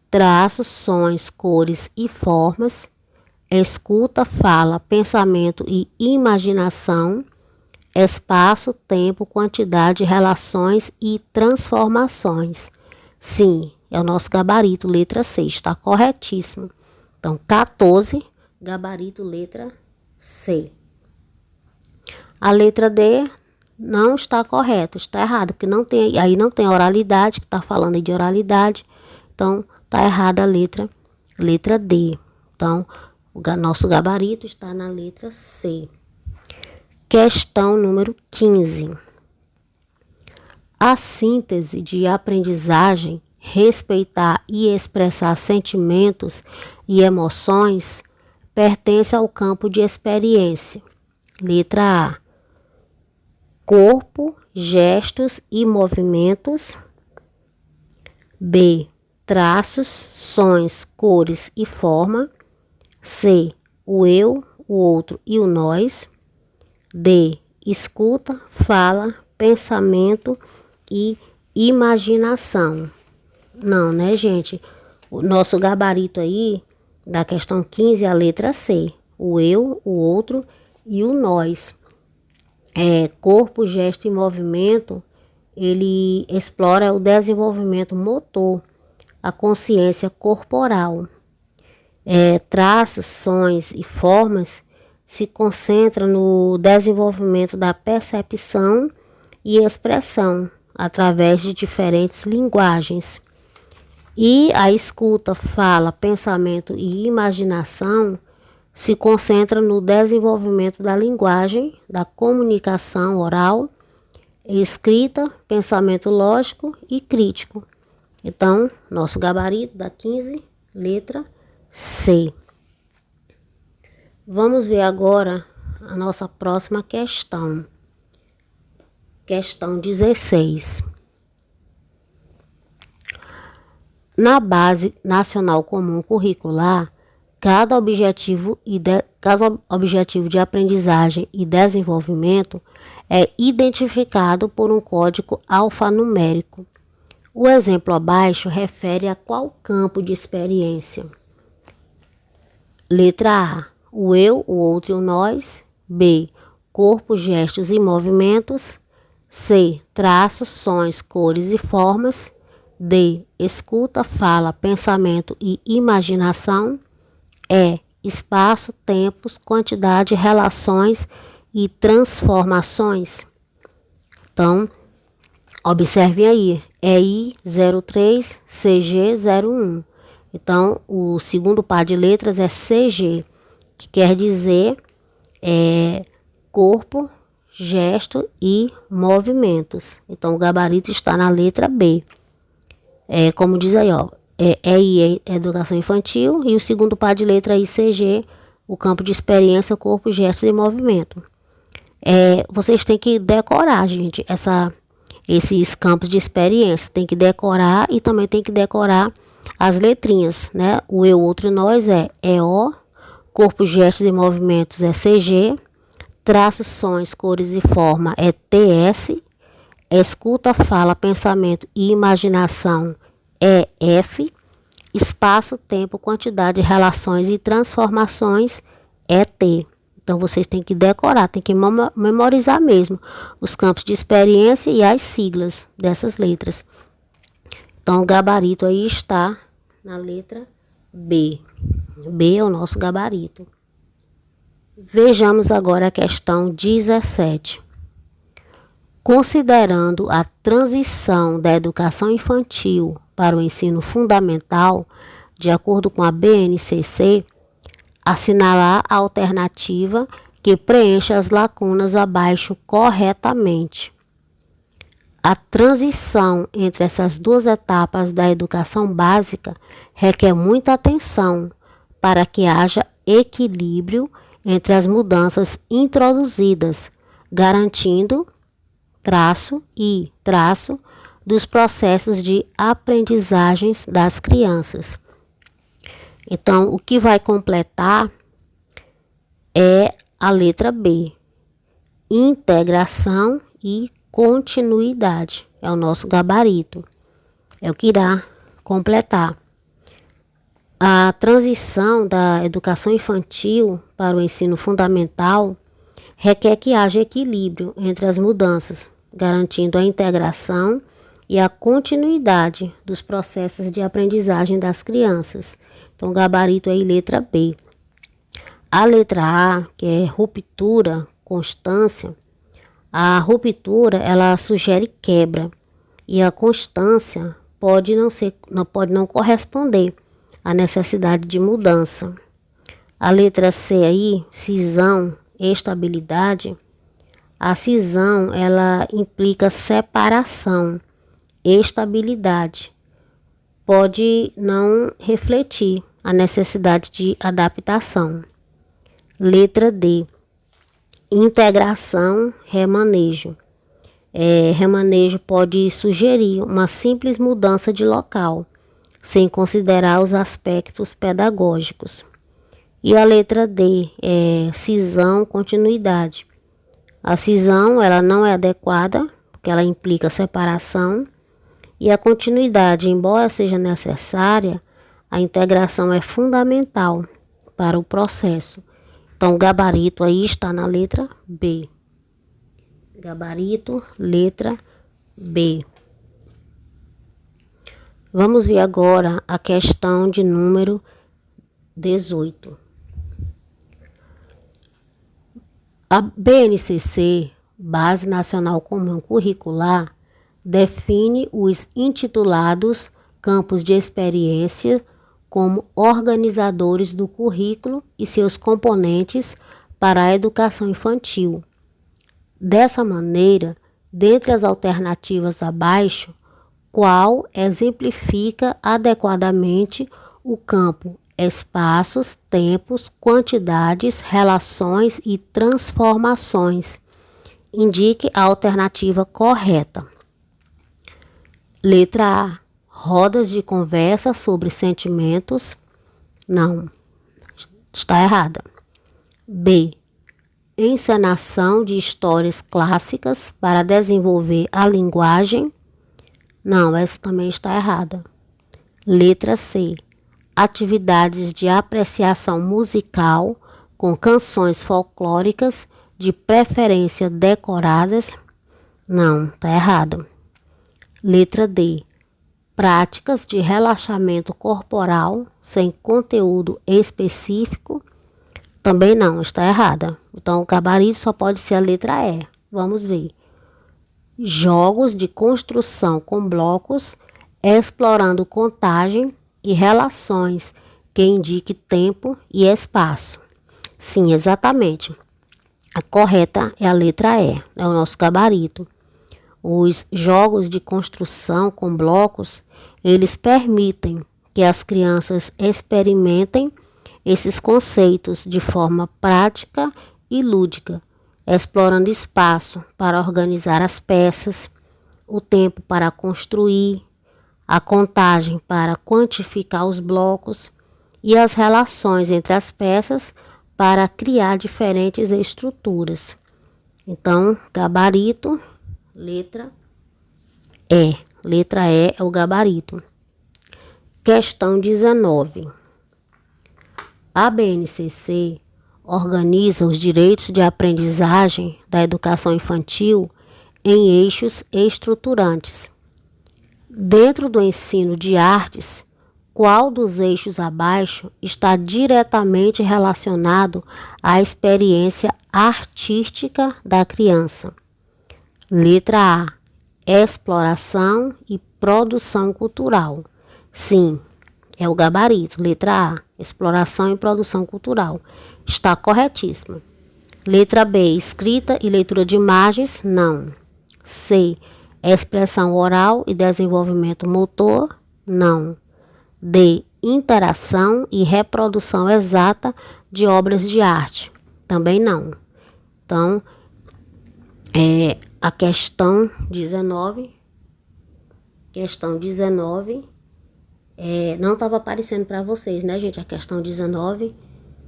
traços, sons, cores e formas, escuta, fala, pensamento e imaginação, espaço, tempo, quantidade, relações e transformações. Sim, é o nosso gabarito, letra C, está corretíssimo. Então, 14, gabarito, letra C. A letra D não está correta, está errada, porque não tem, aí não tem oralidade, que está falando aí de oralidade. Então, está errada a letra D. Então, o nosso gabarito está na letra C. Questão número 15. A síntese de aprendizagem, respeitar e expressar sentimentos e emoções pertence ao campo de experiência. Letra A, corpo, gestos e movimentos. B, traços, sons, cores e forma. C, o eu, o outro e o nós. D, escuta, fala, pensamento e imaginação. Não, né, gente? O nosso gabarito aí, da questão 15, é a letra C. O eu, o outro e o nós. Corpo, gesto e movimento, ele explora o desenvolvimento motor, a consciência corporal. Traços, sons e formas se concentra no desenvolvimento da percepção e expressão através de diferentes linguagens. E a escuta, fala, pensamento e imaginação se concentra no desenvolvimento da linguagem, da comunicação oral, escrita, pensamento lógico e crítico. Então, nosso gabarito da 15, letra C. Vamos ver agora a nossa próxima questão. Questão 16. Na Base Nacional Comum Curricular, cada objetivo de aprendizagem e desenvolvimento é identificado por um código alfanumérico. O exemplo abaixo refere a qual campo de experiência? Letra A, o eu, o outro e o nós. B, corpo, gestos e movimentos. C, traços, sons, cores e formas. D, escuta, fala, pensamento e imaginação. E, espaço, tempos, quantidade, relações e transformações. Então, observem aí, EI 03, CG 01. Então, o segundo par de letras é CG, que quer dizer corpo, gesto e movimentos. Então, o gabarito está na letra B. Como diz aí, ó, EI é educação infantil e o segundo par de letra é ICG, o campo de experiência, corpo, gestos e movimento. Vocês têm que decorar, gente, esses campos de experiência. Tem que decorar e também tem que decorar as letrinhas, né? O eu, outro e nós é EO, corpo, gestos e movimentos é CG, traços, sons, cores e forma é TS, escuta, fala, pensamento e imaginação é F, espaço, tempo, quantidade, relações e transformações é T. Então, vocês têm que decorar, tem que memorizar mesmo os campos de experiência e as siglas dessas letras. Então, o gabarito aí está na letra B. B é o nosso gabarito. Vejamos agora a questão 17. Considerando a transição da educação infantil para o ensino fundamental, de acordo com a BNCC, assinalar a alternativa que preencha as lacunas abaixo corretamente. A transição entre essas duas etapas da educação básica requer muita atenção para que haja equilíbrio entre as mudanças introduzidas, garantindo traço dos processos de aprendizagens das crianças. Então, o que vai completar é a letra B, integração e continuidade. É o nosso gabarito, é o que irá completar. A transição da educação infantil para o ensino fundamental requer que haja equilíbrio entre as mudanças, garantindo a integração e a continuidade dos processos de aprendizagem das crianças. Então, o gabarito aí, letra B. A letra A, que é ruptura, constância, a ruptura, ela sugere quebra e a constância pode não corresponder à necessidade de mudança. A letra C aí, cisão, estabilidade. A cisão, ela implica separação, estabilidade. Pode não refletir a necessidade de adaptação. Letra D, integração, remanejo. Remanejo pode sugerir uma simples mudança de local, sem considerar os aspectos pedagógicos. E a letra D é cisão, continuidade. A cisão, ela não é adequada, porque ela implica separação. E a continuidade, embora seja necessária, a integração é fundamental para o processo. Então, o gabarito aí está na letra B. Gabarito, letra B. Vamos ver agora a questão de número 18. A BNCC, Base Nacional Comum Curricular, define os intitulados campos de experiência como organizadores do currículo e seus componentes para a educação infantil. Dessa maneira, dentre as alternativas abaixo, qual exemplifica adequadamente o campo espaços, tempos, quantidades, relações e transformações? Indique a alternativa correta. Letra A. Rodas de conversa sobre sentimentos. Não, está errada. B. Encenação de histórias clássicas para desenvolver a linguagem. Não, essa também está errada. Letra C. Atividades de apreciação musical com canções folclóricas, de preferência decoradas. Não, está errado. Letra D. Práticas de relaxamento corporal sem conteúdo específico. Também não, está errada. Então, o gabarito só pode ser a letra E. Vamos ver. Jogos de construção com blocos, explorando contagem e relações que indique tempo e espaço. Sim, exatamente. A correta é a letra E, é o nosso gabarito. Os jogos de construção com blocos, eles permitem que as crianças experimentem esses conceitos de forma prática e lúdica, explorando espaço para organizar as peças, o tempo para construir, a contagem para quantificar os blocos e as relações entre as peças para criar diferentes estruturas. Então, gabarito, letra E. Letra E é o gabarito. Questão 19. A BNCC organiza os direitos de aprendizagem da educação infantil em eixos estruturantes. Dentro do ensino de artes, qual dos eixos abaixo está diretamente relacionado à experiência artística da criança? Letra A. Exploração e produção cultural. Sim, é o gabarito. Letra A. Exploração e produção cultural. Está corretíssima. Letra B. Escrita e leitura de imagens. Não. C. Expressão oral e desenvolvimento motor. Não. D. Interação e reprodução exata de obras de arte. Também não. Então, a questão 19. Questão 19. Não estava aparecendo para vocês, né, gente? A questão 19.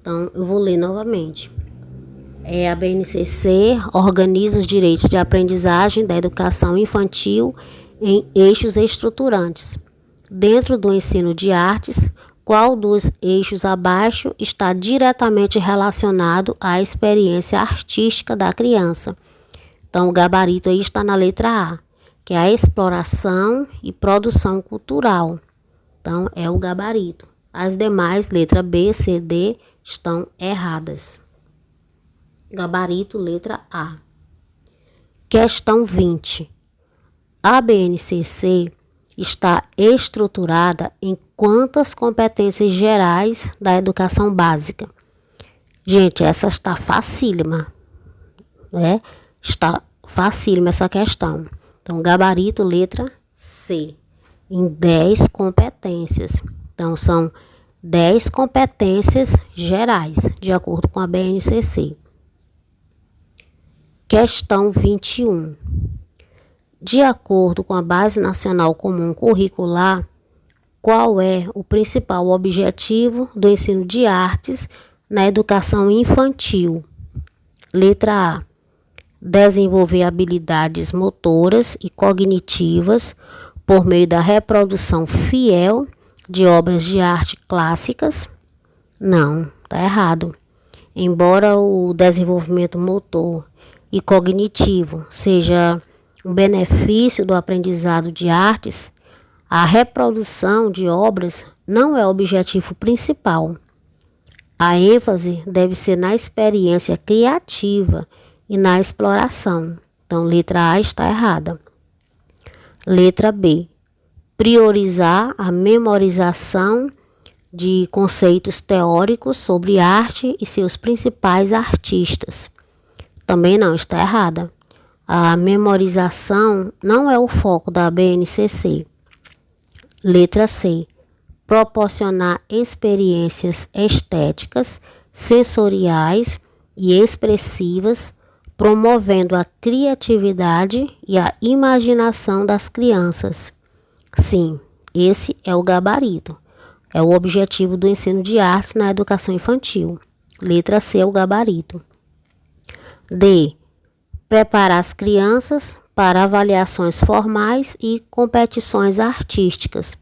Então, eu vou ler novamente. A BNCC organiza os direitos de aprendizagem da educação infantil em eixos estruturantes. Dentro do ensino de artes, qual dos eixos abaixo está diretamente relacionado à experiência artística da criança? Então, o gabarito aí está na letra A, que é a exploração e produção cultural. Então, é o gabarito. As demais, letra B, C, D, estão erradas. Gabarito, letra A. Questão 20. A BNCC está estruturada em quantas competências gerais da educação básica? Gente, essa está facílima, né? Está facílima essa questão. Então, gabarito, letra C, em 10 competências. Então, são 10 competências gerais, de acordo com a BNCC. Questão 21. De acordo com a Base Nacional Comum Curricular, qual é o principal objetivo do ensino de artes na educação infantil? Letra A. Desenvolver habilidades motoras e cognitivas por meio da reprodução fiel de obras de arte clássicas? Não, está errado. Embora o desenvolvimento motor e cognitivo seja um benefício do aprendizado de artes, a reprodução de obras não é o objetivo principal. A ênfase deve ser na experiência criativa e na exploração. Então, letra A está errada. Letra B. Priorizar a memorização de conceitos teóricos sobre arte e seus principais artistas. Também não, está errada. A memorização não é o foco da BNCC. Letra C. Proporcionar experiências estéticas, sensoriais e expressivas, promovendo a criatividade e a imaginação das crianças. Sim, esse é o gabarito. É o objetivo do ensino de artes na educação infantil. Letra C é o gabarito. D. Preparar as crianças para avaliações formais e competições artísticas.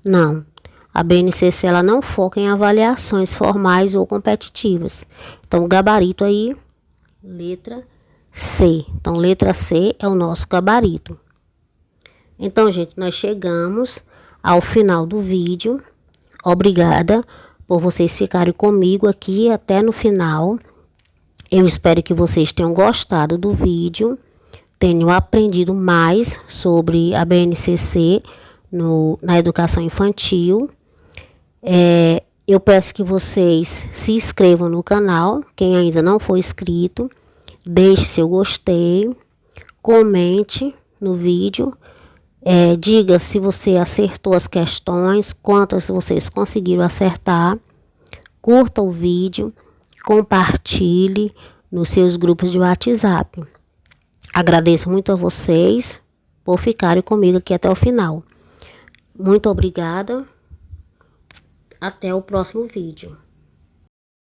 Não, a BNCC ela não foca em avaliações formais ou competitivas. Então, o gabarito aí, letra C. Então, letra C é o nosso gabarito. Então, gente, nós chegamos ao final do vídeo. Obrigada por vocês ficarem comigo aqui até no final. Eu espero que vocês tenham gostado do vídeo, tenham aprendido mais sobre a BNCC na educação infantil. Eu peço que vocês se inscrevam no canal, quem ainda não for inscrito, deixe seu gostei, comente no vídeo, diga se você acertou as questões, quantas vocês conseguiram acertar, curta o vídeo, compartilhe nos seus grupos de WhatsApp. Agradeço muito a vocês por ficarem comigo aqui até o final. Muito obrigada. Até o próximo vídeo.